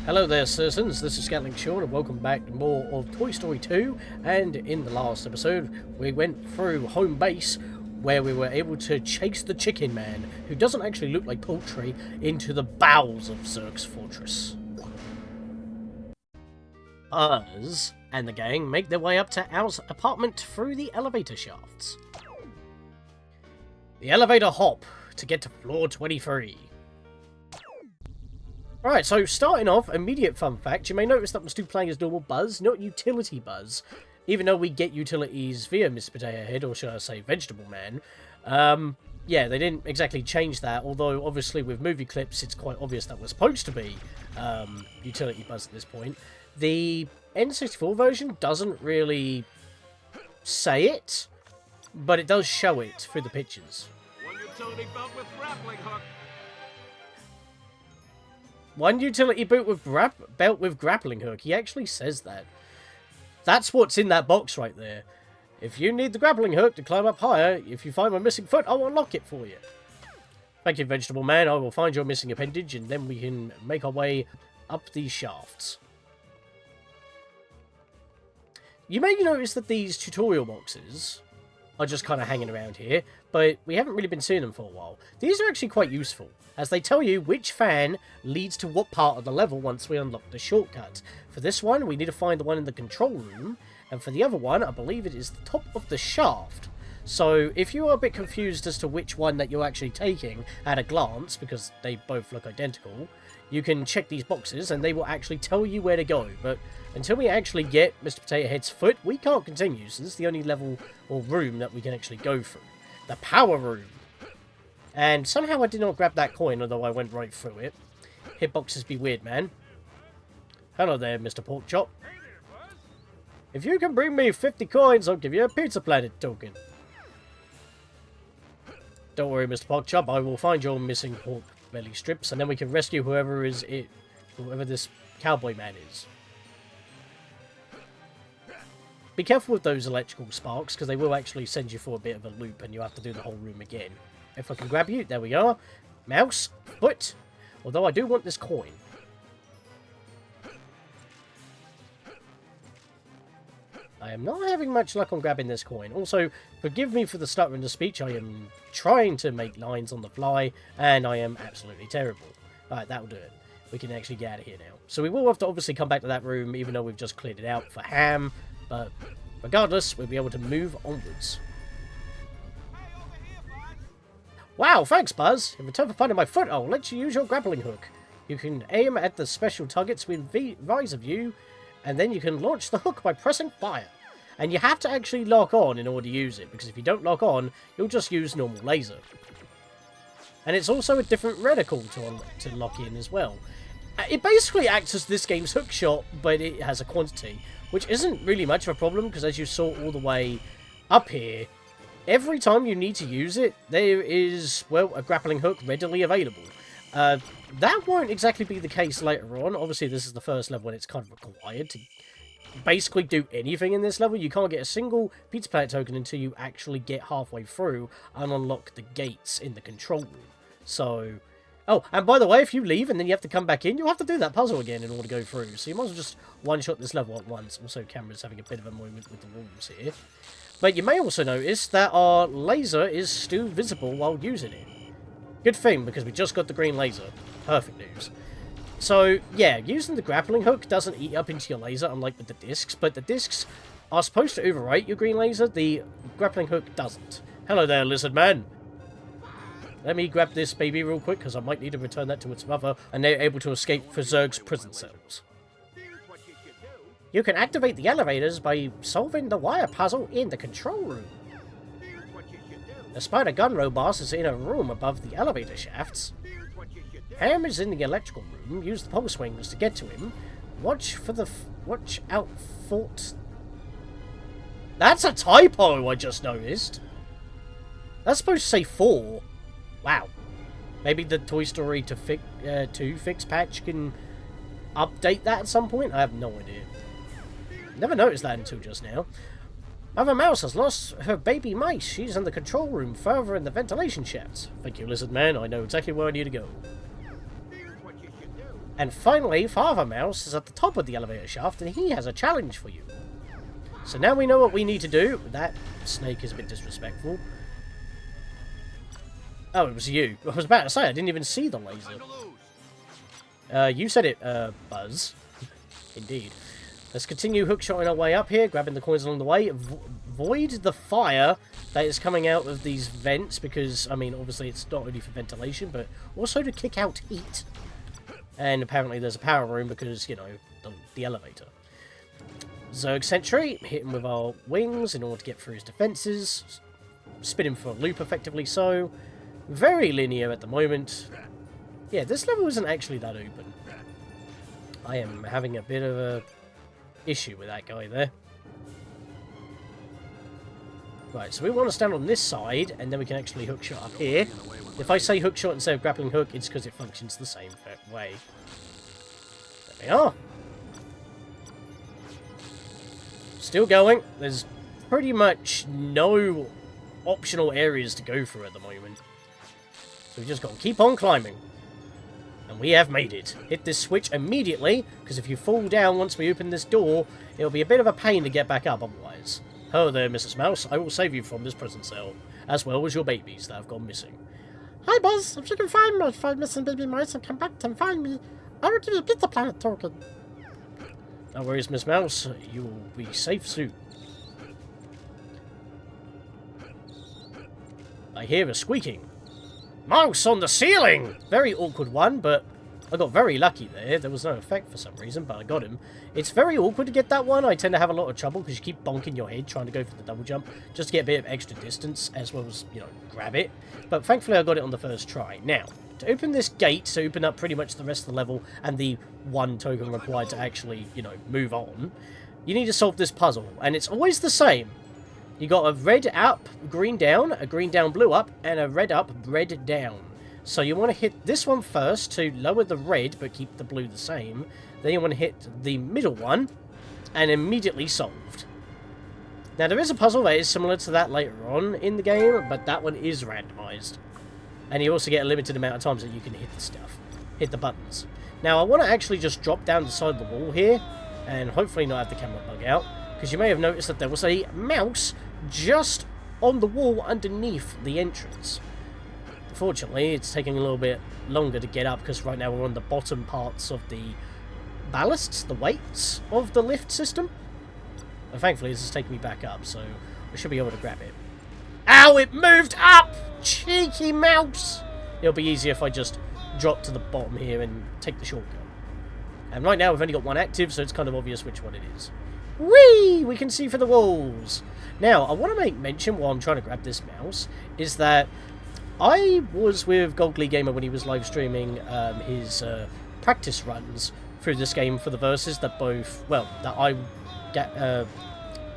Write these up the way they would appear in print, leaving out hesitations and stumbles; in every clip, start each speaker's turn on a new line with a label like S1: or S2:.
S1: Hello there, citizens. This is Scatlink Sean, and welcome back to more of Toy Story 2. And in the last episode, we went through home base, where we were able to chase the Chicken Man, who doesn't actually look like poultry, into the bowels of ZURG'S fortress. Us and the gang make their way up to Al's apartment through the elevator shafts. The elevator hop to get to floor 23. Right, so starting off, immediate fun fact, you may notice that I'm still playing as normal Buzz, not Utility Buzz. Even though we get utilities via Mr. Potato Head, or should I say Vegetable Man. Yeah, they didn't exactly change that, although obviously with movie clips it's quite obvious that we're supposed to be Utility Buzz at this point. The N64 version doesn't really say it, but it does show it through the pictures.
S2: One utility belt with grappling hook.
S1: One utility belt with grappling hook. He actually says that. That's what's in that box right there. If you need the grappling hook to climb up higher, if you find my missing foot, I'll unlock it for you. Thank you, Vegetable Man. I will find your missing appendage, and then we can make our way up these shafts. You may notice that these tutorial boxes are just kind of hanging around here, but we haven't really been seeing them for a while. These are actually quite useful, as they tell you which fan leads to what part of the level once we unlock the shortcut. For this one, we need to find the one in the control room, and for the other one, I believe it is the top of the shaft. So, if you are a bit confused as to which one that you're actually taking at a glance, because they both look identical, you can check these boxes and they will actually tell you where to go. But until we actually get Mr. Potato Head's foot, we can't continue, so this is the only level or room that we can actually go through. The power room. And somehow I did not grab that coin, although I went right through it. Hitboxes be weird, man. Hello there, Mr. Pork Chop. If you can bring me 50 coins, I'll give you a Pizza Planet token. Don't worry, Mr. Pork Chop, I will find your missing pork belly strips, and then we can rescue whoever this cowboy man is. Be careful with those electrical sparks, because they will actually send you for a bit of a loop, and you have to do the whole room again. If I can grab you, there we are. Mouse, foot. Although I do want this coin. I am not having much luck on grabbing this coin. Also, forgive me for the stutter in the speech. I am trying to make lines on the fly, and I am absolutely terrible. Alright, that'll do it. We can actually get out of here now. So we will have to obviously come back to that room, even though we've just cleared it out for Ham. But regardless, we'll be able to move onwards. Wow, thanks, Buzz. In return for finding my foot, I'll let you use your grappling hook. You can aim at the special targets within rise of you, and then you can launch the hook by pressing fire. And you have to actually lock on in order to use it, because if you don't lock on, you'll just use normal laser. And it's also a different reticle to lock in as well. It basically acts as this game's hook shot, but it has a quantity, which isn't really much of a problem, because as you saw all the way up here, every time you need to use it, there is, well, a grappling hook readily available. That won't exactly be the case later on. Obviously, this is the first level when it's kind of required to basically do anything in this level. You can't get a single Pizza Planet token until you actually get halfway through and unlock the gates in the control room. So, oh, and by the way, if you leave and then you have to come back in, you'll have to do that puzzle again in order to go through. So you might as well just one-shot this level at once. Also, camera's having a bit of a moment with the walls here. But you may also notice that our laser is still visible while using it. Good thing, because we just got the green laser. Perfect news. So, yeah, using the grappling hook doesn't eat up into your laser, unlike with the discs, but the discs are supposed to overwrite your green laser. The grappling hook doesn't. Hello there, lizard man. Let me grab this baby real quick, because I might need to return that to its mother, and they're able to escape for ZURG'S prison cells. You can activate the elevators by solving the wire puzzle in the control room. The spider gun robot is in a room above the elevator shafts. Ham is in the electrical room. Use the pulse wings to get to him. Watch out for... That's a typo I just noticed. That's supposed to say 4. Wow. Maybe the Toy Story 2 fix patch can update that at some point? I have no idea. Never noticed that until just now. Mother Mouse has lost her baby mice. She's in the control room further in the ventilation shafts. Thank you, Lizard Man. I know exactly where I need to go. And finally, Father Mouse is at the top of the elevator shaft, and he has a challenge for you. So now we know what we need to do. That snake is a bit disrespectful. Oh, it was you. I was about to say, I didn't even see the laser. You said it, Buzz. Indeed. Let's continue hookshotting our way up here, grabbing the coins along the way. Void the fire that is coming out of these vents, because, I mean, obviously it's not only for ventilation, but also to kick out heat. And apparently there's a power room because, you know, the elevator. ZURG'S sentry, hit him with our wings in order to get through his defenses. Spin him for a loop, effectively so. Very linear at the moment. Yeah, this level isn't actually that open. I am having a bit of a issue with that guy there. Right, so we want to stand on this side, and then we can actually hookshot up here. If I say hookshot instead of grappling hook, it's because it functions the same way. There we are. Still going. There's pretty much no optional areas to go through at the moment. So we've just got to keep on climbing. And we have made it. Hit this switch immediately, because if you fall down once we open this door, it'll be a bit of a pain to get back up otherwise. Hello there, Mrs. Mouse. I will save you from this prison cell, as well as your babies that have gone missing.
S3: Hi, Buzz. If you can find my 5 missing baby mice and come back and find me, I will give you a Pizza Planet token.
S1: No worries, Miss Mouse. You will be safe soon. I hear a squeaking. Mouse on the ceiling! Very awkward one, but I got very lucky there. There was no effect for some reason, but I got him. It's very awkward to get that one. I tend to have a lot of trouble because you keep bonking your head trying to go for the double jump just to get a bit of extra distance as well as, you know, grab it. But thankfully I got it on the first try. Now, to open this gate, to open up pretty much the rest of the level and the one token required to actually, you know, move on, you need to solve this puzzle. And it's always the same. You got a red up, green down, a green down, blue up, and a red up, red down. So you want to hit this one first to lower the red, but keep the blue the same. Then you want to hit the middle one, and immediately solved. Now there is a puzzle that is similar to that later on in the game, but that one is randomized. And you also get a limited amount of times that you can hit the stuff. Hit the buttons. Now I want to actually just drop down the side of the wall here, and hopefully not have the camera bug out. Because you may have noticed that there was a mouse just on the wall underneath the entrance. Fortunately, it's taking a little bit longer to get up because right now we're on the bottom parts of the ballasts, the weights of the lift system. And thankfully, this is taking me back up, so I should be able to grab it. Ow, it moved up! Cheeky mouse! It'll be easier if I just drop to the bottom here and take the shortcut. And right now, we've only got one active, so it's kind of obvious which one it is. Whee! We can see through the walls. Now, I want to make mention while I'm trying to grab this mouse, is that I was with Goggly Gamer when he was live streaming his practice runs through this game for the verses that both, well, that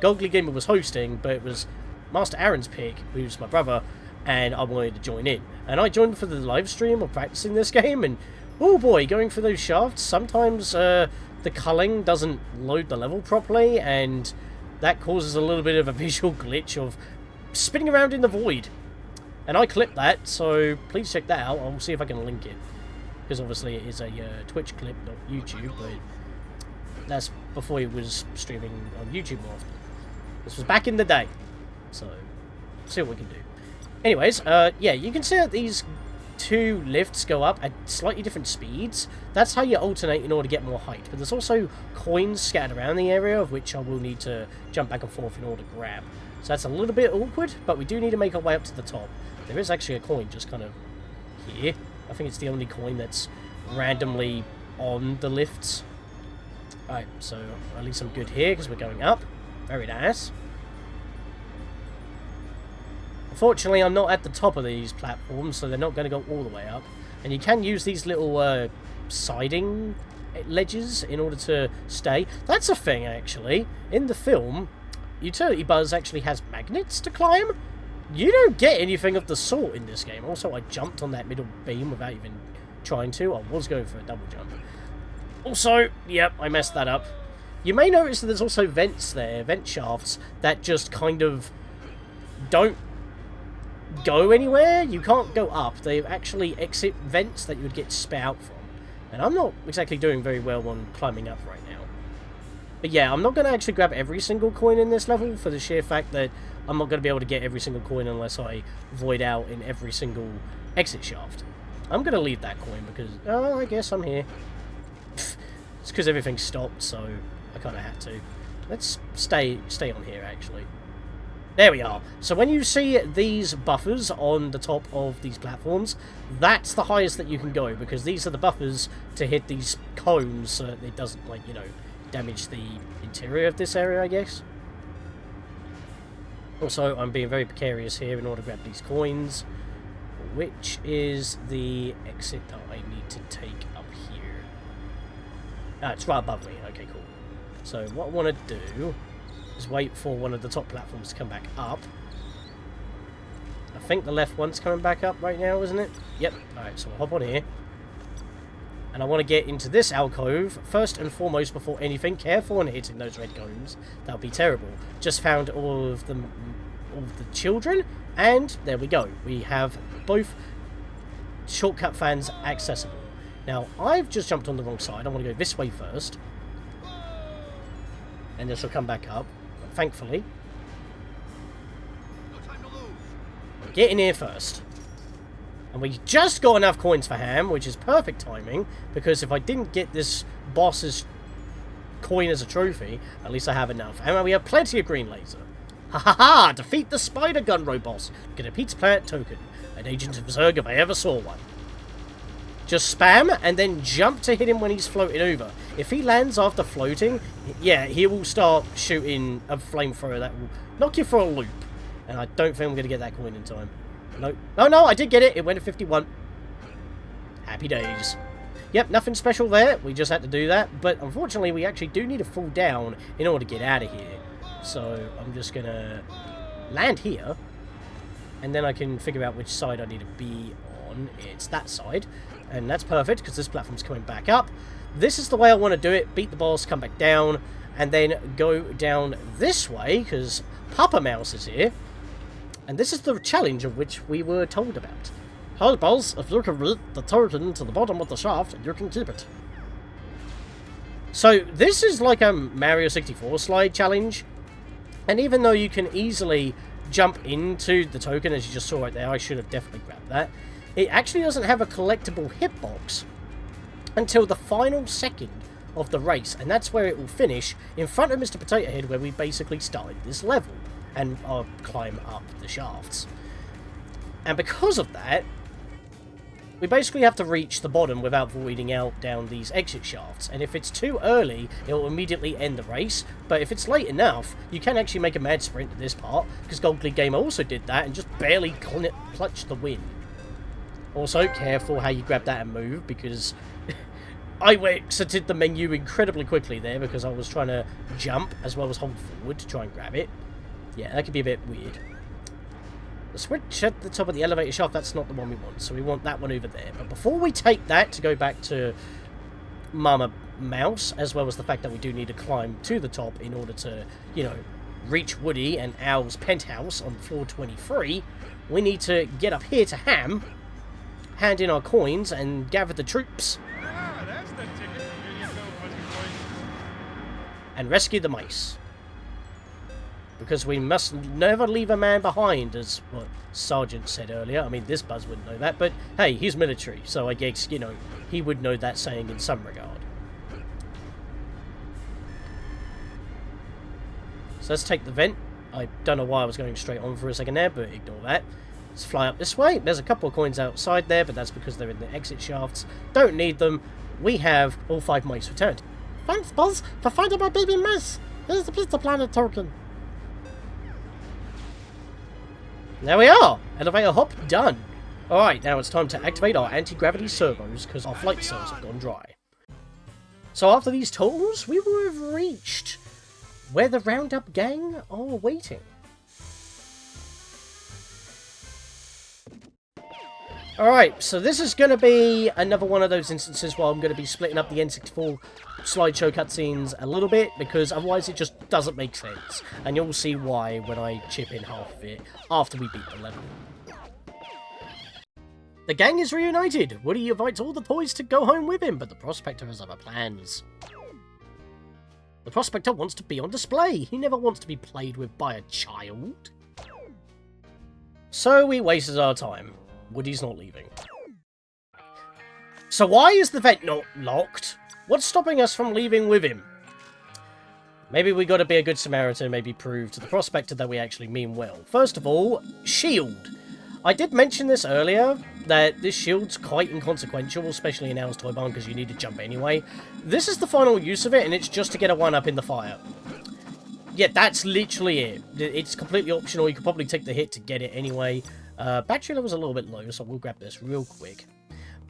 S1: Goggly Gamer was hosting, but it was Master Aaron's pick, who's my brother, and I wanted to join in. And I joined for the live stream of practicing this game, and oh boy, going for those shafts, sometimes the culling doesn't load the level properly, and that causes a little bit of a visual glitch of spinning around in the void. And I clipped that, so please check that out. I'll see if I can link it. Because obviously it is a Twitch clip, not YouTube, but that's before he was streaming on YouTube more often. This was back in the day. So, see what we can do. Anyways, yeah, you can see that these two lifts go up at slightly different speeds. That's how you alternate in order to get more height. But there's also coins scattered around the area, of which I will need to jump back and forth in order to grab. So that's a little bit awkward, but we do need to make our way up to the top. There is actually a coin just kind of here. I think it's the only coin that's randomly on the lifts. Alright, so at least I'm good here because we're going up. Very nice. Unfortunately, I'm not at the top of these platforms, so they're not going to go all the way up. And you can use these little siding ledges in order to stay. That's a thing, actually. In the film, Utility Buzz actually has magnets to climb. You don't get anything of the sort in this game. Also, I jumped on that middle beam without even trying to. I was going for a double jump. Also, yep, I messed that up. You may notice that there's also vents there, vent shafts, that just kind of don't go anywhere. You can't go up. They actually exit vents that you would get spit out from. And I'm not exactly doing very well on climbing up right now. But yeah, I'm not going to actually grab every single coin in this level for the sheer fact that I'm not going to be able to get every single coin unless I void out in every single exit shaft. I'm going to leave that coin because, oh, I guess I'm here. It's because everything stopped, so I kind of had to. Let's stay on here, actually. There we are. So when you see these buffers on the top of these platforms, that's the highest that you can go, because these are the buffers to hit these cones so that it doesn't, like, you know, damage the interior of this area, I guess. Also, I'm being very precarious here in order to grab these coins, which is the exit that I need to take up here. Ah, it's right above me. Okay, cool. So what I want to do is wait for one of the top platforms to come back up. I think the left one's coming back up right now, isn't it? Yep. Alright, so I'll hop on here. And I want to get into this alcove, first and foremost, before anything. Careful on hitting those red cones. That would be terrible. Just found all of the children, and there we go. We have both shortcut fans accessible. Now, I've just jumped on the wrong side. I want to go this way first. And this will come back up, thankfully.
S2: No time to lose.
S1: Get in here first. And we just got enough coins for Ham, which is perfect timing, because if I didn't get this boss's coin as a trophy, at least I have enough. And we have plenty of green laser. Ha ha ha! Defeat the spider gun robots. Get a Pizza Planet token. An agent of Zurg if I ever saw one. Just spam, and then jump to hit him when he's floating over. If he lands after floating, yeah, he will start shooting a flamethrower that will knock you for a loop. And I don't think I'm going to get that coin in time. No. Oh, no, I did get it. It went to 51. Happy days. Yep, nothing special there. We just had to do that. But unfortunately, we actually do need to fall down in order to get out of here. So I'm just going to land here. And then I can figure out which side I need to be on. It's that side. And that's perfect, because this platform's coming back up. This is the way I want to do it. Beat the boss, come back down, and then go down this way, because Papa Mouse is here. And this is the challenge of which we were told about.
S3: Hey, Buzz, if you can reach the token to the bottom of the shaft, you can keep it.
S1: So, this is like a Mario 64 slide challenge. And even though you can easily jump into the token, as you just saw right there, I should have definitely grabbed that. It actually doesn't have a collectible hitbox until the final second of the race, and that's where it will finish in front of Mr. Potato Head, where we basically started this level and climb up the shafts. And because of that, we basically have to reach the bottom without voiding out down these exit shafts. And if it's too early, it will immediately end the race. But if it's late enough, you can actually make a mad sprint to this part, because Gold League Gamer also did that and just barely clutched the win. Also, careful how you grab that and move, because I exited the menu incredibly quickly there because I was trying to jump as well as hold forward to try and grab it. Yeah, that could be a bit weird. The switch at the top of the elevator shaft, that's not the one we want, so we want that one over there. But before we take that to go back to Mama Mouse, as well as the fact that we do need to climb to the top in order to, you know, reach Woody and Owl's penthouse on floor 23, we need to get up here to Ham, hand in our coins, and gather the troops.
S2: Ah, that's the ticket. Here you go, Fuzzy Boy.
S1: And rescue the mice. Because we must never leave a man behind, as what Sergeant said earlier. I mean, this Buzz wouldn't know that, but hey, he's military, so I guess, you know, he would know that saying in some regard. So let's take the vent. I don't know why I was going straight on for a second there, but ignore that. Let's fly up this way. There's a couple of coins outside there, but that's because they're in the exit shafts. Don't need them. We have all 5 mice returned.
S3: Thanks, Buzz, for finding my baby mice. Here's the Pizza Planet token.
S1: There we are! Elevator hop done. Alright, now it's time to activate our anti-gravity servos, because our flight cells have gone dry. So after these totals, we will have reached where the Roundup gang are waiting. Alright, so this is going to be another one of those instances where I'm going to be splitting up the N64 slideshow cutscenes a little bit, because otherwise it just doesn't make sense. And you'll see why when I chip in half of it after we beat the level. The gang is reunited. Woody invites all the toys to go home with him, but the Prospector has other plans. The Prospector wants to be on display. He never wants to be played with by a child. So we wasted our time. Woody's not leaving. So why is the vent not locked? What's stopping us from leaving with him? Maybe we gotta be a good Samaritan, maybe prove to the Prospector that we actually mean well. First of all, shield. I did mention this earlier, that this shield's quite inconsequential, especially in Al's Toy Barn, because you need to jump anyway. This is the final use of it, and it's just to get a 1-up in the fire. Yeah, that's literally it. It's completely optional. You could probably take the hit to get it anyway. Battery level's a little bit low, so we'll grab this real quick.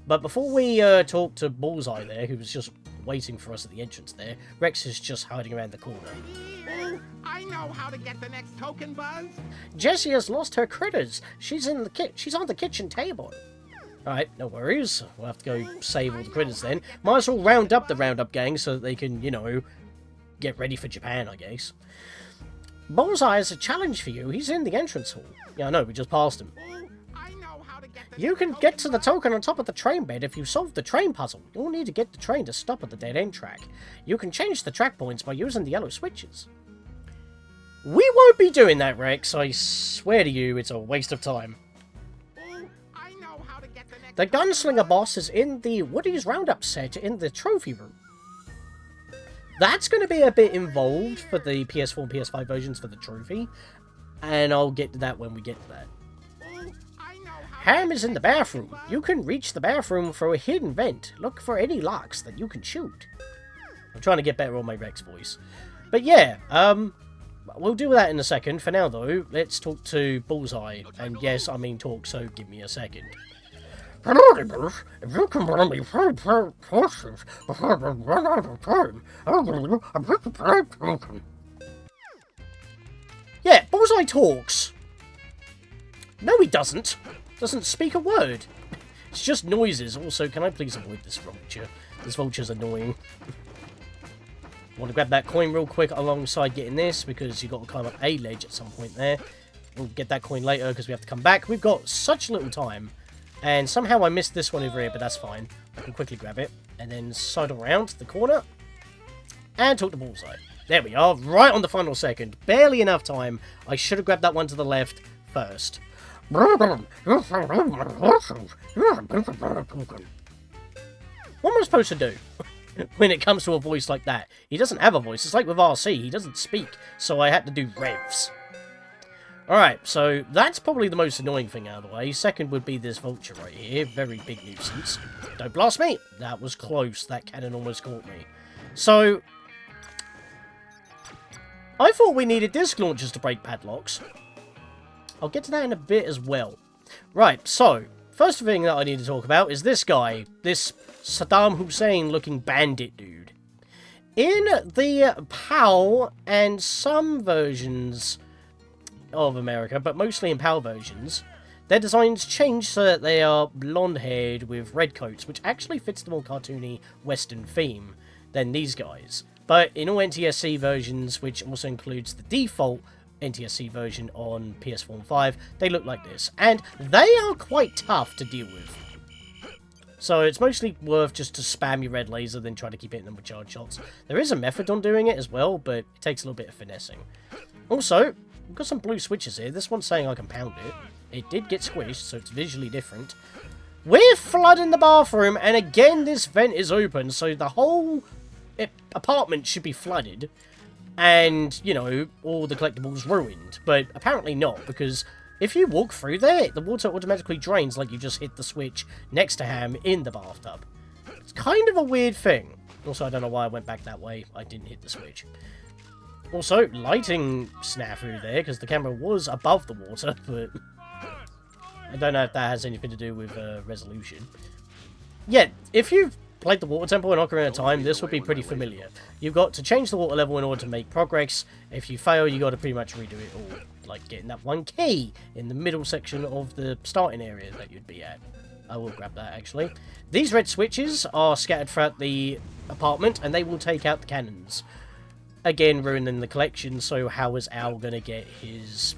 S1: But before we talk to Bullseye there, who was just waiting for us at the entrance there, Rex is just hiding around the corner.
S4: Oh, I know how to get the next token, Buzz.
S1: Jessie has lost her critters. She's on the kitchen table. Alright, no worries. We'll have to go save all the critters then. Might as well round up the Roundup gang so that they can, you know, get ready for Japan, I guess. Bullseye has a challenge for you. He's in the entrance hall. Yeah, I know, we just passed him. You can get to the token on top of the train bed if you solve the train puzzle. You'll need to get the train to stop at the dead-end track. You can change the track points by using the yellow switches. We won't be doing that, Rex. I swear to you, it's a waste of time. The Gunslinger boss is in the Woody's Roundup set in the trophy room. That's going to be a bit involved for the PS4 and PS5 versions for the trophy, and I'll get to that when we get to that. Ham is in the bathroom. You can reach the bathroom through a hidden vent. Look for any locks that you can shoot. I'm trying to get better on my Rex voice. But yeah, we'll do that in a second. For now, though, let's talk to Bullseye. And yes, I mean talk, so give me a second.
S3: Hello, neighbors. If you can only find horses before we run out of time, I'll give you a big prize token.
S1: Yeah, Bullseye talks. No, he doesn't. Doesn't speak a word. It's just noises. Also, can I please avoid this vulture? This vulture's annoying. Want to grab that coin real quick alongside getting this, because you've got to climb up a ledge at some point there. We'll get that coin later, because we have to come back. We've got such little time. And somehow I missed this one over here, but that's fine. I can quickly grab it. And then sidle around the corner. And talk to Bullseye. There we are, right on the final second. Barely enough time. I should have grabbed that one to the left first.
S3: What am
S1: I supposed to do when it comes to a voice like that? He doesn't have a voice. It's like with RC. He doesn't speak. So I had to do revs. Alright, so that's probably the most annoying thing out of the way. Second would be this vulture right here. Very big nuisance. Don't blast me! That was close. That cannon almost caught me. So I thought we needed disc launchers to break padlocks. I'll get to that in a bit as well. Right, so first thing that I need to talk about is this guy. This Saddam Hussein looking bandit dude. In the PAL and some versions of America, but mostly in PAL versions, their designs change so that they are blonde-haired with red coats, which actually fits the more cartoony Western theme than these guys. But in all NTSC versions, which also includes the default NTSC version on PS4 and 5, they look like this. And they are quite tough to deal with. So it's mostly worth just to spam your red laser, then try to keep hitting them with charge shots. There is a method on doing it as well, but it takes a little bit of finessing. Also, we've got some blue switches here. This one's saying I can pound it. It did get squished, so it's visually different. We're flooding the bathroom, and again this vent is open, so the whole apartment should be flooded. And, you know, all the collectibles ruined. But apparently not, because if you walk through there, the water automatically drains like you just hit the switch next to Ham in the bathtub. It's kind of a weird thing. Also, I don't know why I went back that way. I didn't hit the switch. Also, lighting snafu there, because the camera was above the water, but I don't know if that has anything to do with resolution. Yeah, if you've played the Water Temple in Ocarina of Time, this would be pretty familiar. You've got to change the water level in order to make progress. If you fail, you got to pretty much redo it all. Like getting that one key in the middle section of the starting area that you'd be at. I will grab that, actually. These red switches are scattered throughout the apartment, and they will take out the cannons. Again, ruining the collection, so how is Al going to get his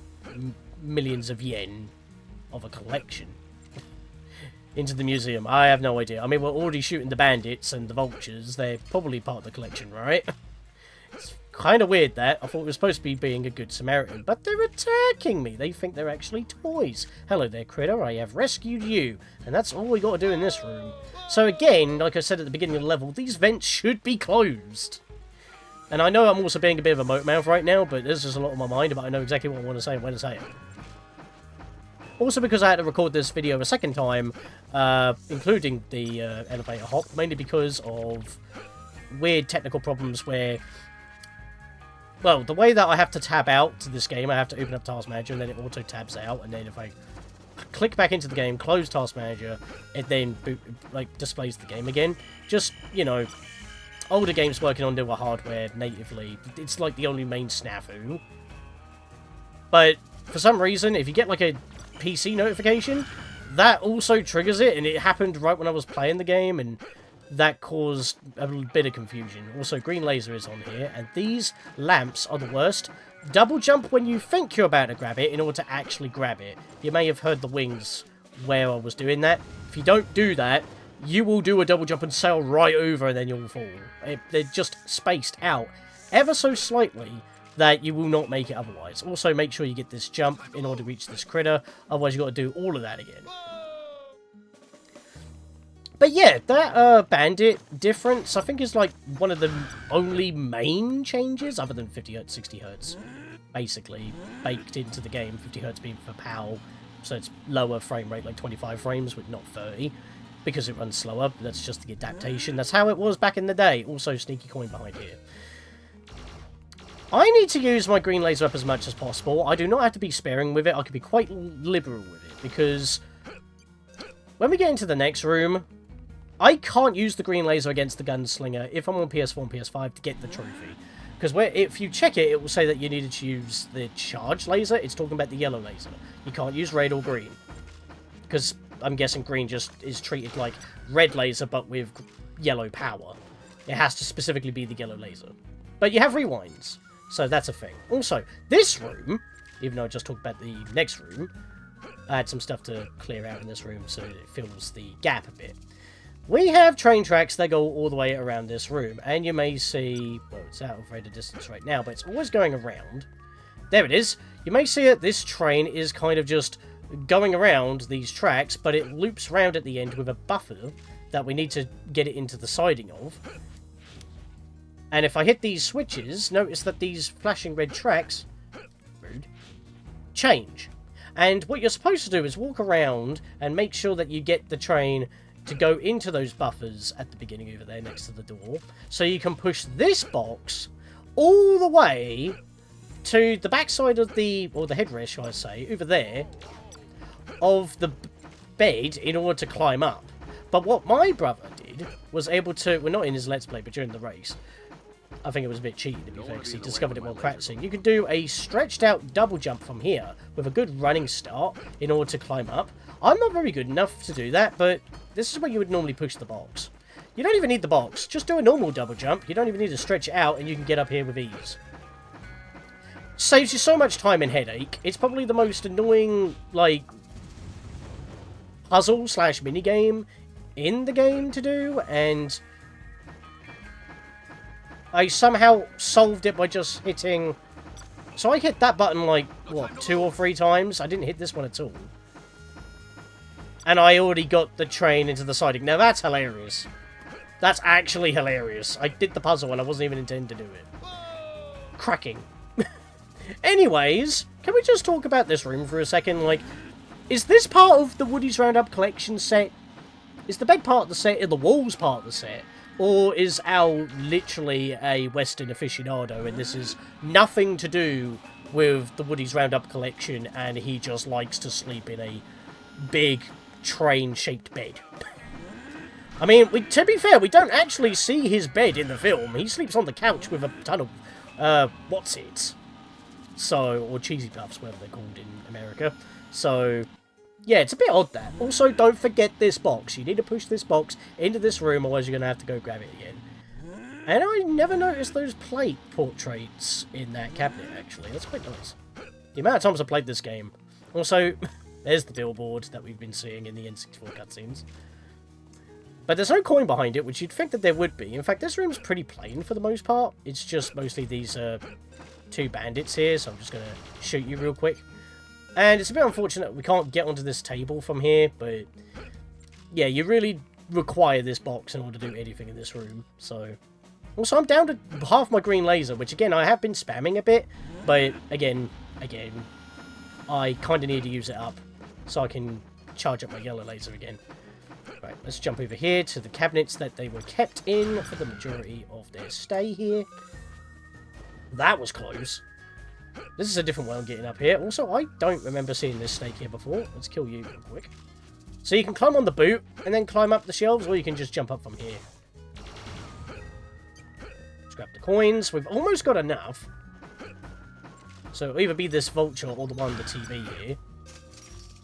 S1: millions of yen of a collection? into the museum? I have no idea. I mean, we're already shooting the bandits and the vultures. They're probably part of the collection, right? It's kind of weird that. I thought we were supposed to be being a good Samaritan, but they're attacking me. They think they're actually toys. Hello there, critter. I have rescued you. And that's all we got to do in this room. So again, like I said at the beginning of the level, these vents should be closed. And I know I'm also being a bit of a moat mouth right now, but there's just a lot on my mind, but I know exactly what I want to say and when to say it. Also because I had to record this video a second time, including the elevator hop, mainly because of weird technical problems where, well, the way that I have to tab out to this game, I have to open up Task Manager and then it auto tabs out, and then if I click back into the game, close Task Manager, it then displays the game again. Just, you know, older games working on newer hardware natively, it's like the only main snafu. But for some reason, if you get like a PC notification, that also triggers it, and it happened right when I was playing the game, and that caused a bit of confusion. Also, green laser is on here, and these lamps are the worst. Double jump when you think you're about to grab it in order to actually grab it. You may have heard the wings where I was doing that. If you don't do that, you will do a double jump and sail right over and then you'll fall. They're just spaced out ever so slightly that you will not make it otherwise. Also, make sure you get this jump in order to reach this critter, otherwise you've got to do all of that again. But yeah, that bandit difference, I think, is like one of the only main changes, other than 50Hz, 60Hz, basically, baked into the game. 50Hz being for PAL, so it's lower frame rate, like 25 frames, but not 30. Because it runs slower, but that's just the adaptation. That's how it was back in the day. Also, sneaky coin behind here. I need to use my green laser up as much as possible. I do not have to be sparing with it. I can be quite liberal with it, because when we get into the next room, I can't use the green laser against the gunslinger if I'm on PS4 and PS5 to get the trophy. Because if you check it, it will say that you needed to use the charge laser. It's talking about the yellow laser. You can't use red or green. Because I'm guessing green just is treated like red laser, but with yellow power. It has to specifically be the yellow laser. But you have rewinds, so that's a thing. Also, this room, even though I just talked about the next room, I had some stuff to clear out in this room, so it fills the gap a bit. We have train tracks that go all the way around this room, and you may see, well, it's out of radar distance right now, but it's always going around. There it is. You may see that this train is kind of just going around these tracks, but it loops round at the end with a buffer that we need to get it into the siding of. And if I hit these switches, notice that these flashing red tracks, rude, change. And what you're supposed to do is walk around and make sure that you get the train to go into those buffers at the beginning over there next to the door, so you can push this box all the way to the backside of the, or the headrest, shall I say, over there, of the bed in order to climb up. But what my brother did was able to, well, not in his Let's Play, but during the race, I think it was a bit cheating to be fair, because he discovered it while practicing. You could do a stretched out double jump from here with a good running start in order to climb up. I'm not very good enough to do that, but this is where you would normally push the box. You don't even need the box, just do a normal double jump. You don't even need to stretch it out and you can get up here with ease. Saves you so much time and headache. It's probably the most annoying, like, puzzle slash minigame in the game to do, and I somehow solved it by just hitting... So I hit that button like, what, 2 or 3 times? I didn't hit this one at all. And I already got the train into the siding. Now that's hilarious. That's actually hilarious. I did the puzzle and I wasn't even intending to do it. Cracking. Anyways, can we just talk about this room for a second? Like, is this part of the Woody's Roundup collection set? Is the bed part of the set, or the walls part of the set? Or is Al literally a Western aficionado and this is nothing to do with the Woody's Roundup collection and he just likes to sleep in a big train-shaped bed? I mean, to be fair, we don't actually see his bed in the film. He sleeps on the couch with a ton of, what's-its? So, or cheesy puffs, whatever they're called in America. So, yeah, it's a bit odd that. Also, don't forget this box. You need to push this box into this room, otherwise you're going to have to go grab it again. And I never noticed those plate portraits in that cabinet, actually. That's quite nice. The amount of times I played this game. Also, There's the billboard that we've been seeing in the N64 cutscenes. But there's no coin behind it, which you'd think that there would be. In fact, this room's pretty plain for the most part. It's just mostly these two bandits here, so I'm just going to shoot you real quick. And it's a bit unfortunate we can't get onto this table from here, but yeah, you really require this box in order to do anything in this room. So also, I'm down to half my green laser, which again, I have been spamming a bit, but again, I kind of need to use it up so I can charge up my yellow laser again. Right, let's jump over here to the cabinets that they were kept in for the majority of their stay here. That was close. This is a different way of getting up here. Also, I don't remember seeing this snake here before. Let's kill you real quick. So you can climb on the boot and then climb up the shelves, or you can just jump up from here. Let's grab the coins. We've almost got enough. So it'll either be this vulture or the one on the TV here.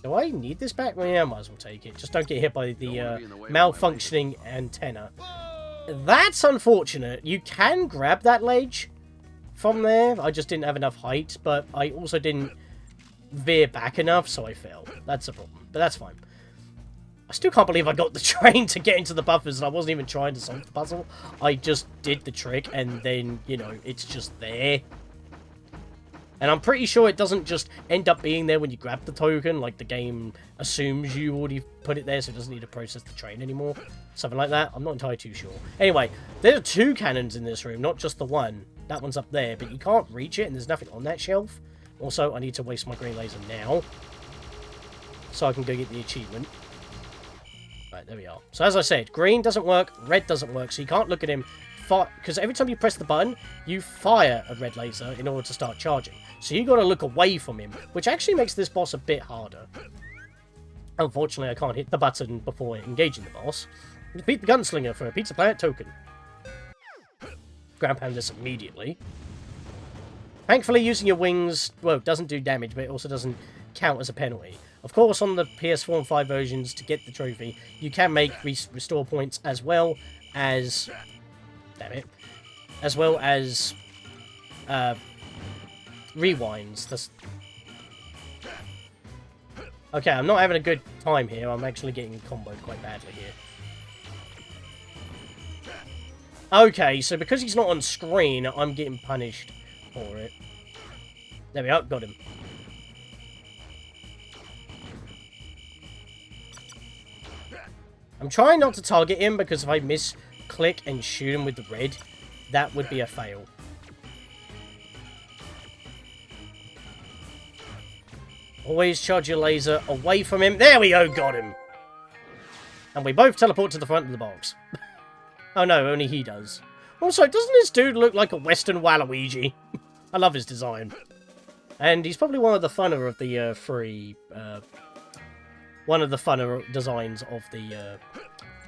S1: Do I need this back? Well, yeah, I might as well take it. Just don't get hit by the malfunctioning antenna. That's unfortunate. You can grab that ledge from there. I just didn't have enough height, but I also didn't veer back enough, so I fell. That's a problem, but that's fine. I still can't believe I got the train to get into the buffers, and I wasn't even trying to solve the puzzle. I just did the trick, and then, you know, it's just there. And I'm pretty sure it doesn't just end up being there when you grab the token, like the game assumes you already put it there, so it doesn't need to process the train anymore. Something like that. I'm not entirely too sure. Anyway, there are two cannons in this room, not just the one. That one's up there, but you can't reach it, and there's nothing on that shelf. Also, I need to waste my green laser now, so I can go get the achievement. Right, there we are. So as I said, green doesn't work, red doesn't work, so you can't look at him, because every time you press the button, you fire a red laser in order to start charging. So you got to look away from him, which actually makes this boss a bit harder. Unfortunately, I can't hit the button before engaging the boss. Defeat the gunslinger for a Pizza Planet token. Ground pound this immediately. Thankfully, using your wings, well, doesn't do damage, but it also doesn't count as a penalty. Of course, on the PS4 and 5 versions, to get the trophy, you can make restore points as well as... Damn it. As well as... rewinds. Okay, I'm not having a good time here. I'm actually getting comboed quite badly here. Okay, so because he's not on screen, I'm getting punished for it. There we are, got him. I'm trying not to target him, because if I misclick and shoot him with the red, that would be a fail. Always charge your laser away from him. There we go, got him. And we both teleport to the front of the box. Oh no, only he does. Also, doesn't this dude look like a Western Waluigi? I love his design. And he's probably one of the funner of the three... one of the funner designs of the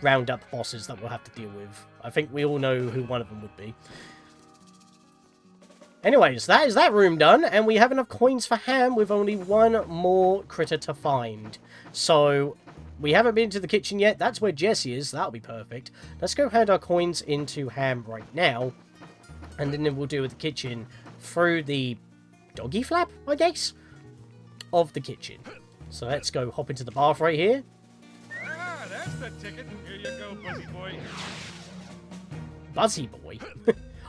S1: roundup bosses that we'll have to deal with. I think we all know who one of them would be. Anyways, that is that room done, and we have enough coins for Ham with only one more critter to find. So, we haven't been to the kitchen yet. That's where Jesse is. That'll be perfect. Let's go hand our coins into Ham right now, and then we'll deal with the kitchen through the doggy flap, I guess, of the kitchen. So let's go hop into the bath right here.
S2: Ah, that's the ticket. Here you go, Buzzy Boy.
S1: Buzzy Boy?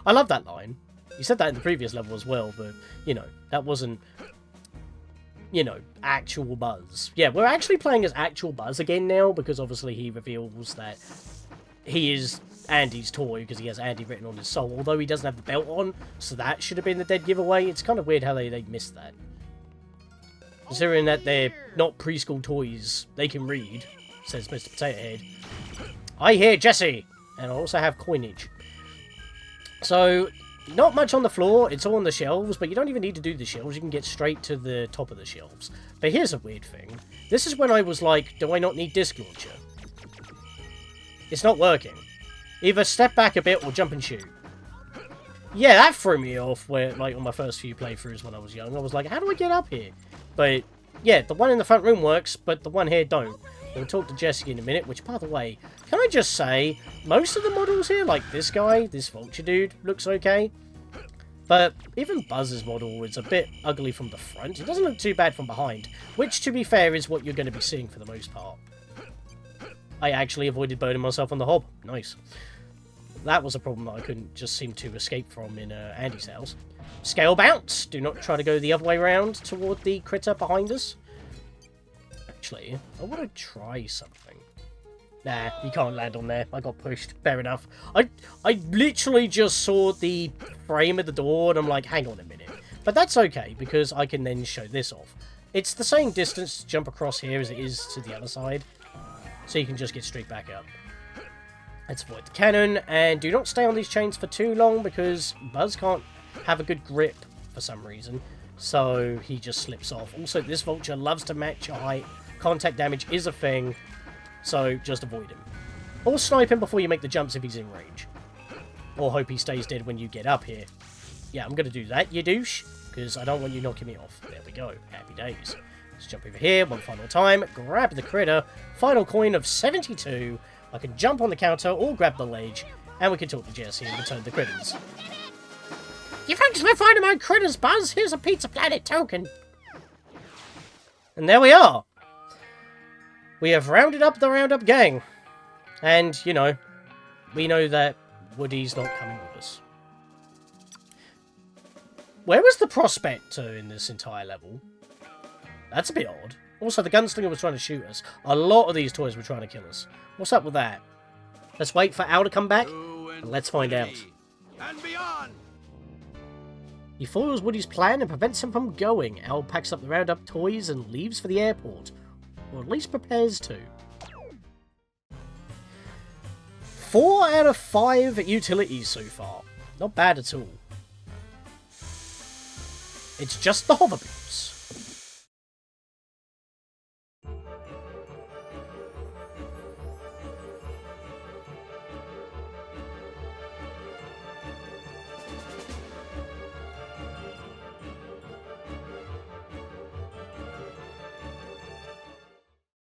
S1: I love that line. You said that in the previous level as well, but, you know, that wasn't, you know, actual Buzz. Yeah, we're actually playing as actual Buzz again now, because obviously he reveals that he is Andy's toy, because he has Andy written on his soul, although he doesn't have the belt on, so that should have been the dead giveaway. It's kind of weird how they missed that. Considering that they're not preschool toys, they can read, says Mr. Potato Head. I hear Jesse! And I also have coinage. So, not much on the floor, it's all on the shelves, but you don't even need to do the shelves, you can get straight to the top of the shelves. But here's a weird thing. This is when I was like, do I not need disc launcher? It's not working. Either step back a bit or jump and shoot. Yeah, that threw me off, where, like, on my first few playthroughs when I was young. I was like, how do I get up here? But, yeah, the one in the front room works, but the one here don't. We'll talk to Jesse in a minute, which, by the way, can I just say, most of the models here, like this guy, this vulture dude, looks okay. But even Buzz's model is a bit ugly from the front. It doesn't look too bad from behind, which, to be fair, is what you're going to be seeing for the most part. I actually avoided burning myself on the hob. Nice. That was a problem that I couldn't just seem to escape from in Andy's house. Scale bounce! Do not try to go the other way around toward the critter behind us. Actually, I want to try something. Nah, you can't land on there. I got pushed. Fair enough. I literally just saw the frame of the door and I'm like, hang on a minute. But that's okay, because I can then show this off. It's the same distance to jump across here as it is to the other side. So you can just get straight back up. Let's avoid the cannon, and do not stay on these chains for too long, because Buzz can't have a good grip for some reason. So he just slips off. Also, this vulture loves to match your height. Contact damage is a thing. So, just avoid him. Or snipe him before you make the jumps if he's in range. Or hope he stays dead when you get up here. Yeah, I'm going to do that, you douche. Because I don't want you knocking me off. There we go. Happy days. Let's jump over here one final time. Grab the critter. Final coin of 72. I can jump on the counter or grab the ledge. And we can talk to Jesse and return the critters. Thanks for finding my critters, Buzz. Here's a Pizza Planet token. And there we are. We have rounded up the Roundup gang. And, you know, we know that Woody's not coming with us. Where was the prospector in this entire level? That's a bit odd. Also, the gunslinger was trying to shoot us. A lot of these toys were trying to kill us. What's up with that? Let's wait for Al to come back, and let's find out.
S4: And beyond.
S1: He foils Woody's plan and prevents him from going. Al packs up the Roundup toys and leaves for the airport. Or at least prepares to. 4 out of 5 utilities so far. Not bad at all. It's just the hover.